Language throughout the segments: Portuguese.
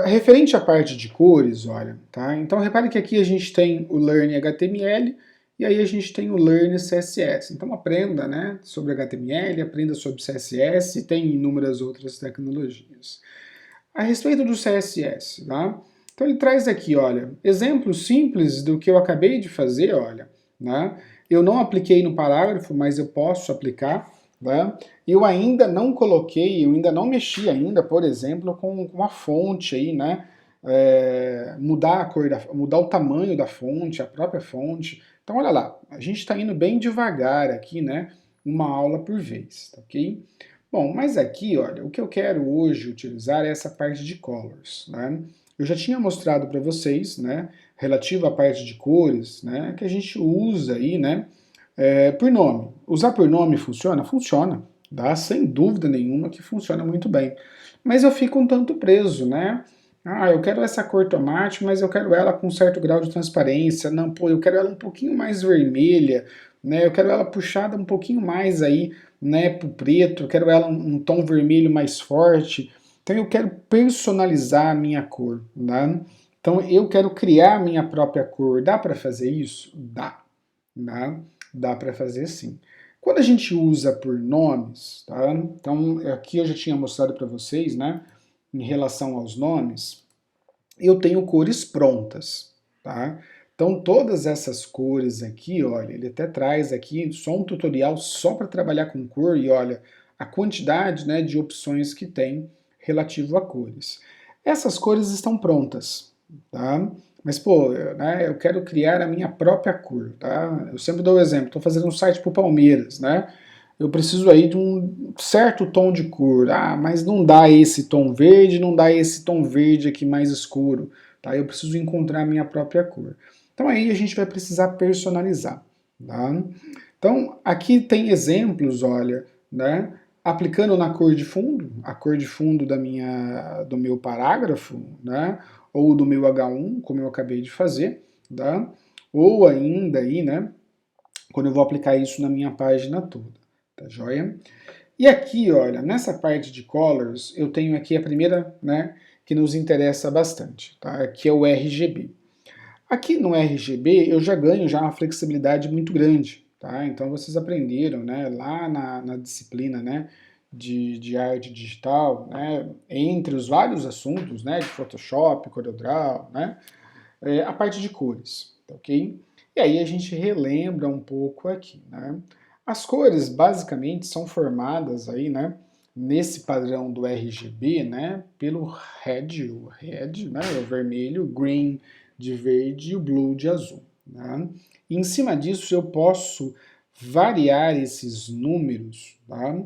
referente à parte de cores, olha, tá? Então, repare que aqui a gente tem o Learn HTML e aí a gente tem o Learn CSS. Então, aprenda, né, sobre HTML, aprenda sobre CSS, tem inúmeras outras tecnologias. A respeito do CSS, tá? Então, ele traz aqui, olha, exemplos simples do que eu acabei de fazer, olha, né? Eu não apliquei no parágrafo, mas eu posso aplicar, né? Eu ainda não coloquei, eu ainda não mexi ainda, por exemplo, com a fonte aí, né? Mudar a cor mudar o tamanho da fonte, a própria fonte. Então, olha lá, a gente está indo bem devagar aqui, né? Uma aula por vez, tá ok? Bom, mas aqui, olha, o que eu quero hoje utilizar é essa parte de colors, né? Eu já tinha mostrado para vocês, né, relativo à parte de cores, né, que a gente usa aí, né, por nome. Usar por nome funciona? Funciona, tá? Sem dúvida nenhuma que funciona muito bem. Mas eu fico um tanto preso, né? Ah, eu quero essa cor tomate, mas eu quero ela com um certo grau de transparência. Não, pô, eu quero ela um pouquinho mais vermelha, né? Eu quero ela puxada um pouquinho mais aí, né, pro preto. Eu quero ela um tom vermelho mais forte. Então eu quero personalizar a minha cor, né? Então eu quero criar a minha própria cor. Dá para fazer isso? Dá, né? Dá para fazer sim. Quando a gente usa por nomes, tá? Então aqui eu já tinha mostrado para vocês, né? Em relação aos nomes, eu tenho cores prontas, tá? Então todas essas cores aqui, olha, ele até traz aqui só um tutorial só para trabalhar com cor e olha a quantidade, né, de opções que tem relativo a cores. Essas cores estão prontas, tá? Mas, pô, né, eu quero criar a minha própria cor, tá? Eu sempre dou o exemplo, estou fazendo um site para o Palmeiras, né? Eu preciso aí de um certo tom de cor. Ah, mas não dá esse tom verde, não dá esse tom verde aqui mais escuro, tá? Eu preciso encontrar a minha própria cor. Então aí a gente vai precisar personalizar, tá? Então aqui tem exemplos, olha, né? Aplicando na cor de fundo, a cor de fundo do meu parágrafo, né? Ou do meu H1, como eu acabei de fazer, tá? Ou ainda aí, né? Quando eu vou aplicar isso na minha página toda, tá joia? E aqui, olha, nessa parte de colors, eu tenho aqui a primeira, né, que nos interessa bastante, tá? Que é o RGB. Aqui no RGB eu já ganho já uma flexibilidade muito grande, tá? Então vocês aprenderam, né, lá na disciplina, né, de arte digital, né, entre os vários assuntos, né, de Photoshop, CorelDRAW, né, a parte de cores, tá ok? E aí a gente relembra um pouco aqui, né? As cores basicamente são formadas aí, né, nesse padrão do RGB, né, pelo o red, né, o vermelho, o green de verde e o blue de azul, né? E em cima disso eu posso variar esses números, tá?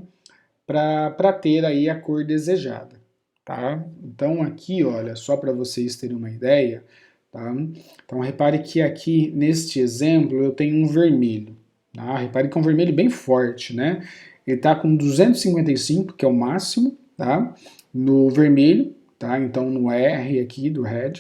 Para ter aí a cor desejada, tá? Então aqui, olha, só para vocês terem uma ideia, tá? Então repare que aqui neste exemplo eu tenho um vermelho, tá? Repare que é um vermelho bem forte, né? Ele está com 255, que é o máximo, tá? No vermelho, tá? Então no R aqui do red,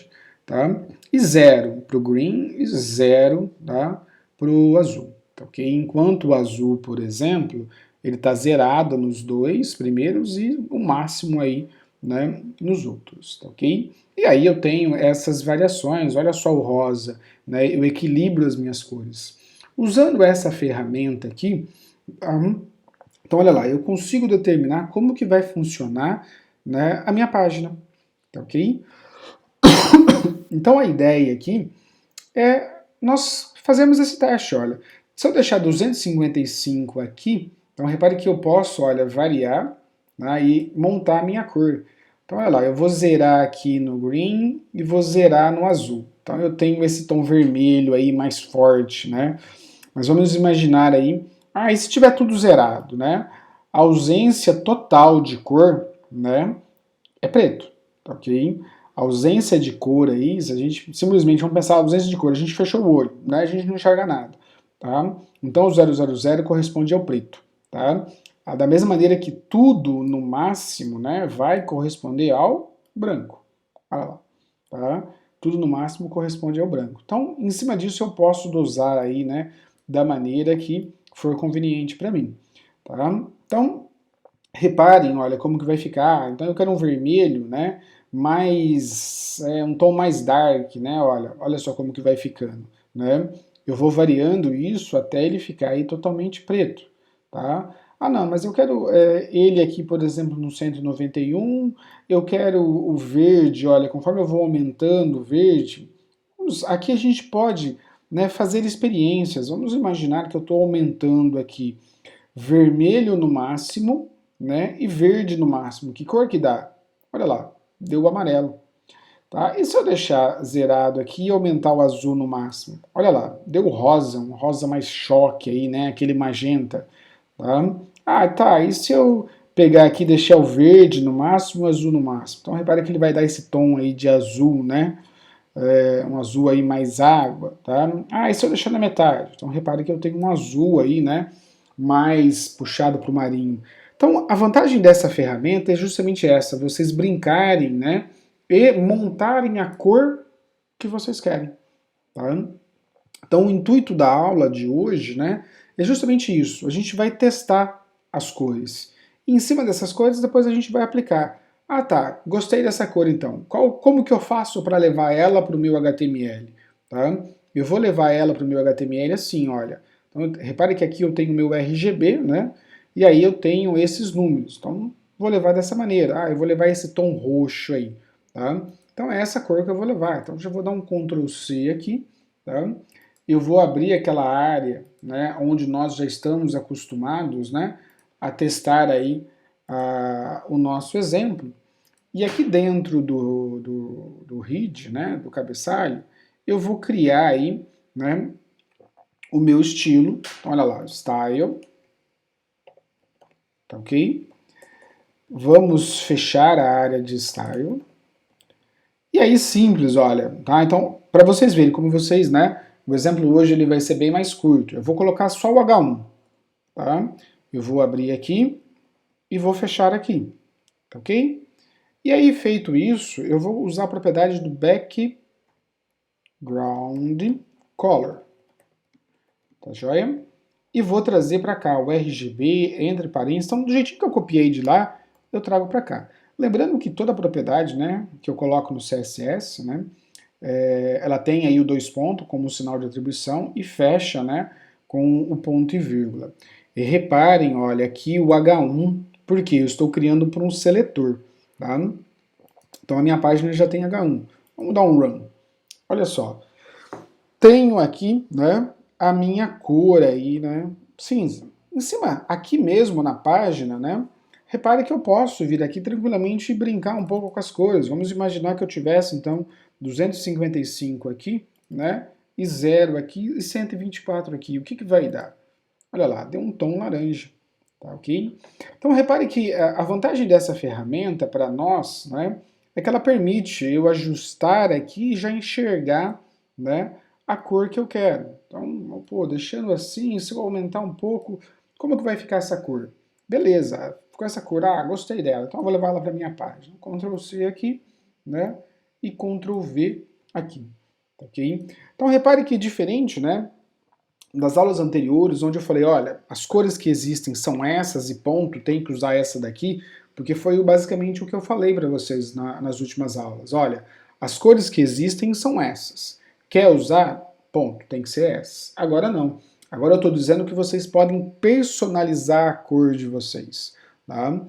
tá? E 0 para o green e 0, tá? Para o azul, tá ok? Enquanto o azul, por exemplo, ele está zerado nos dois primeiros e o máximo aí, né, nos outros, tá ok? E aí eu tenho essas variações, olha só o rosa, né, eu equilibro as minhas cores. Usando essa ferramenta aqui, então olha lá, eu consigo determinar como que vai funcionar, né, a minha página, tá ok? Então a ideia aqui é nós fazemos esse teste, olha. Se eu deixar 255 aqui, então repare que eu posso, olha, variar, né, e montar a minha cor. Então olha lá, eu vou zerar aqui no green e vou zerar no azul. Então eu tenho esse tom vermelho aí mais forte, né? Mas vamos imaginar aí, e se tiver tudo zerado, né? A ausência total de cor, né, é preto, tá ok? A ausência de cor aí, se a gente simplesmente vamos pensar a ausência de cor, a gente fechou o olho, né? A gente não enxerga nada, tá? Então o 000 corresponde ao preto, tá? Da mesma maneira que tudo no máximo, né, vai corresponder ao branco. Olha lá, tá? Tudo no máximo corresponde ao branco. Então, em cima disso eu posso dosar aí, né, da maneira que for conveniente para mim, tá? Então, reparem, olha, como que vai ficar. Então eu quero um vermelho, né, um tom mais dark, né? Olha só como que vai ficando, né? Eu vou variando isso até ele ficar aí totalmente preto, tá? Ah, não, mas eu quero ele aqui, por exemplo, no 191, eu quero o verde, olha, conforme eu vou aumentando o verde, aqui a gente pode, né, fazer experiências. Vamos imaginar que eu estou aumentando aqui vermelho no máximo, né, e verde no máximo. Que cor que dá? Olha lá, deu amarelo. Tá? E se eu deixar zerado aqui e aumentar o azul no máximo? Olha lá, deu rosa, um rosa mais choque aí, né? Aquele magenta. Tá? Ah, tá. E se eu pegar aqui e deixar o verde no máximo e o azul no máximo? Então repara que ele vai dar esse tom aí de azul, né? Um azul aí mais água, tá? Ah, e se eu deixar na metade? Então repare que eu tenho um azul aí, né? Mais puxado para o marinho. Então a vantagem dessa ferramenta é justamente essa, vocês brincarem, né? E montarem a cor que vocês querem, tá? Então o intuito da aula de hoje, né? É justamente isso. A gente vai testar as cores. E em cima dessas cores depois a gente vai aplicar. Ah, tá, gostei dessa cor então. Como que eu faço para levar ela para o meu HTML? Tá? Eu vou levar ela para o meu HTML assim, olha. Então, repare que aqui eu tenho o meu RGB, né? E aí eu tenho esses números. Então, vou levar dessa maneira. Ah, eu vou levar esse tom roxo aí, tá? Então é essa cor que eu vou levar. Então já vou dar um Ctrl C aqui, tá? Eu vou abrir aquela área, né, onde nós já estamos acostumados, né, a testar aí o nosso exemplo. E aqui dentro do HID, né, do cabeçalho, eu vou criar aí, né, o meu estilo. Então, olha lá, Style, tá ok? Vamos fechar a área de Style. E aí, simples, olha, tá? Então, para vocês verem como vocês, né, o exemplo hoje ele vai ser bem mais curto. Eu vou colocar só o H1, tá? Eu vou abrir aqui e vou fechar aqui, tá ok? E aí, feito isso, eu vou usar a propriedade do background color, tá joia? E vou trazer para cá o RGB, entre parênteses, então do jeitinho que eu copiei de lá, eu trago para cá. Lembrando que toda propriedade, né, que eu coloco no CSS, né, ela tem aí o dois pontos como sinal de atribuição e fecha, né, com o ponto e vírgula. E reparem, olha, aqui o H1, porque eu estou criando para um seletor, tá? Então a minha página já tem H1. Vamos dar um run. Olha só, tenho aqui, né, a minha cor aí, né, cinza. Em cima, aqui mesmo na página, né, repare que eu posso vir aqui tranquilamente e brincar um pouco com as cores. Vamos imaginar que eu tivesse, então, 255 aqui, né, e 0 aqui e 124 aqui. O que que vai dar? Olha lá, deu um tom laranja, tá ok? Então repare que a vantagem dessa ferramenta para nós, né, é que ela permite eu ajustar aqui e já enxergar, né, a cor que eu quero. Então, pô, deixando assim, se eu aumentar um pouco, como que vai ficar essa cor? Beleza, ficou essa cor, ah, gostei dela, então eu vou levar ela para minha página. Ctrl C aqui, né, e Ctrl V aqui, tá ok? Então repare que diferente, né, das aulas anteriores, onde eu falei, olha, as cores que existem são essas e ponto, tem que usar essa daqui, porque foi basicamente o que eu falei para vocês nas últimas aulas. Olha, as cores que existem são essas. Quer usar? Ponto, tem que ser essas. Agora não. Agora eu estou dizendo que vocês podem personalizar a cor de vocês. Tá?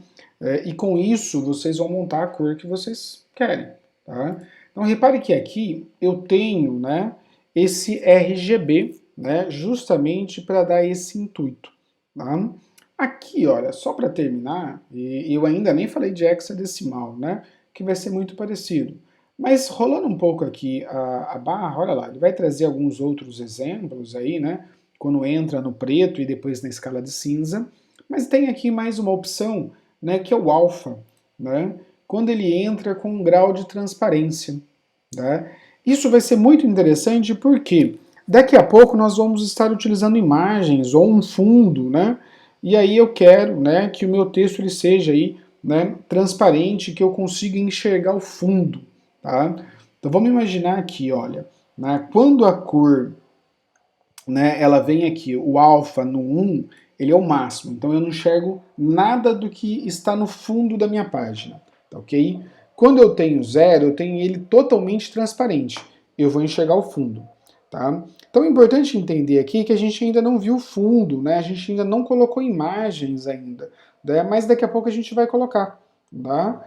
E com isso vocês vão montar a cor que vocês querem. Tá? Então repare que aqui eu tenho, né, esse RGB, né, justamente para dar esse intuito. Tá? Aqui, olha, só para terminar, e eu ainda nem falei de hexadecimal, né, que vai ser muito parecido. Mas rolando um pouco aqui a barra, olha lá, ele vai trazer alguns outros exemplos aí, né, quando entra no preto e depois na escala de cinza. Mas tem aqui mais uma opção, né, que é o alfa, né, quando ele entra com um grau de transparência. Tá? Isso vai ser muito interessante porque daqui a pouco nós vamos estar utilizando imagens ou um fundo, né? E aí eu quero, né, que o meu texto ele seja aí, né, transparente, que eu consiga enxergar o fundo, tá? Então vamos imaginar aqui, olha, né, quando a cor, né, ela vem aqui, o alfa no 1, ele é o máximo, então eu não enxergo nada do que está no fundo da minha página, tá ok? Quando eu tenho 0, eu tenho ele totalmente transparente. Eu vou enxergar o fundo. Tá? Então é importante entender aqui que a gente ainda não viu o fundo, né? A gente ainda não colocou imagens ainda, né? Mas daqui a pouco a gente vai colocar. Tá?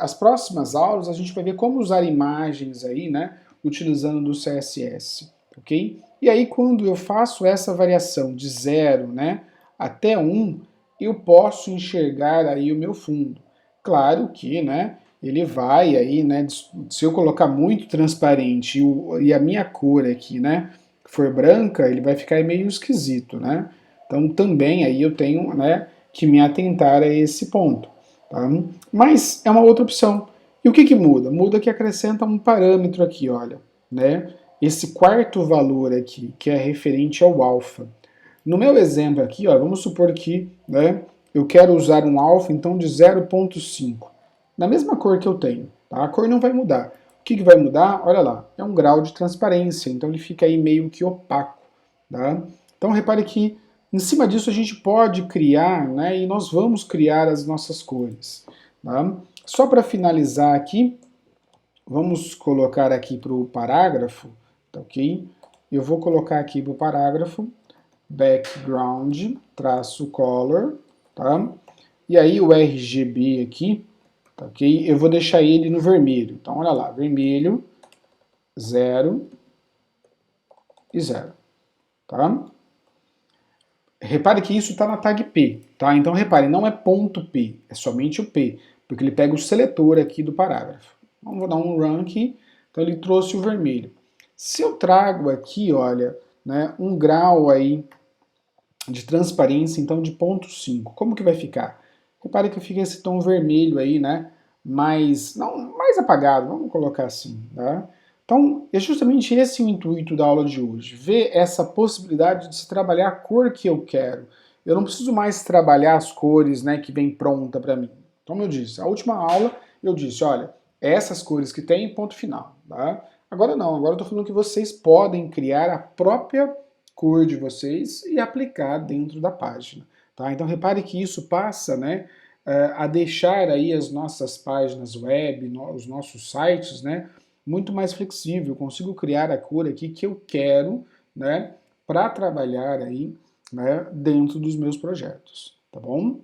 As próximas aulas a gente vai ver como usar imagens aí, né? Utilizando do CSS, ok? E aí quando eu faço essa variação de 0, né, até 1, eu posso enxergar aí o meu fundo. Claro que, né, ele vai aí, né, se eu colocar muito transparente e a minha cor aqui, né, for branca, ele vai ficar meio esquisito, né? Então também aí eu tenho, né, que me atentar a esse ponto, tá? Mas é uma outra opção. E o que que muda? Muda que acrescenta um parâmetro aqui, olha, né? Esse quarto valor aqui, que é referente ao alfa. No meu exemplo aqui, ó, vamos supor que, né, eu quero usar um alfa então de 0,5. Na mesma cor que eu tenho, tá? A cor não vai mudar. O que vai mudar? Olha lá, é um grau de transparência, então ele fica aí meio que opaco, tá? Então repare que em cima disso a gente pode criar, né, e nós vamos criar as nossas cores, tá? Só para finalizar aqui, vamos colocar aqui para o parágrafo, tá ok? Eu vou colocar aqui para o parágrafo background, traço color, tá? E aí o RGB aqui, tá ok? Eu vou deixar ele no vermelho. Então, olha lá, vermelho, 0 e 0, tá? Repare que isso está na tag P, tá? Então, repare, não é ponto P, é somente o P, porque ele pega o seletor aqui do parágrafo. Então, vou dar um run aqui, então ele trouxe o vermelho. Se eu trago aqui, olha, né, um grau aí de transparência, então, de 0,5. Como que vai ficar? Repare que fica esse tom vermelho aí, né? Mais apagado, vamos colocar assim, tá? Então, é justamente esse o intuito da aula de hoje, ver essa possibilidade de se trabalhar a cor que eu quero. Eu não preciso mais trabalhar as cores, né, que vem pronta para mim. Como eu disse, a última aula eu disse, olha, essas cores que tem, ponto final, tá? Agora não, agora eu estou falando que vocês podem criar a própria cor de vocês e aplicar dentro da página. Tá? Então repare que isso passa, né, a deixar aí as nossas páginas web, os nossos sites, né, muito mais flexível. Eu consigo criar a cor aqui que eu quero, né, para trabalhar aí, né, dentro dos meus projetos. Tá bom?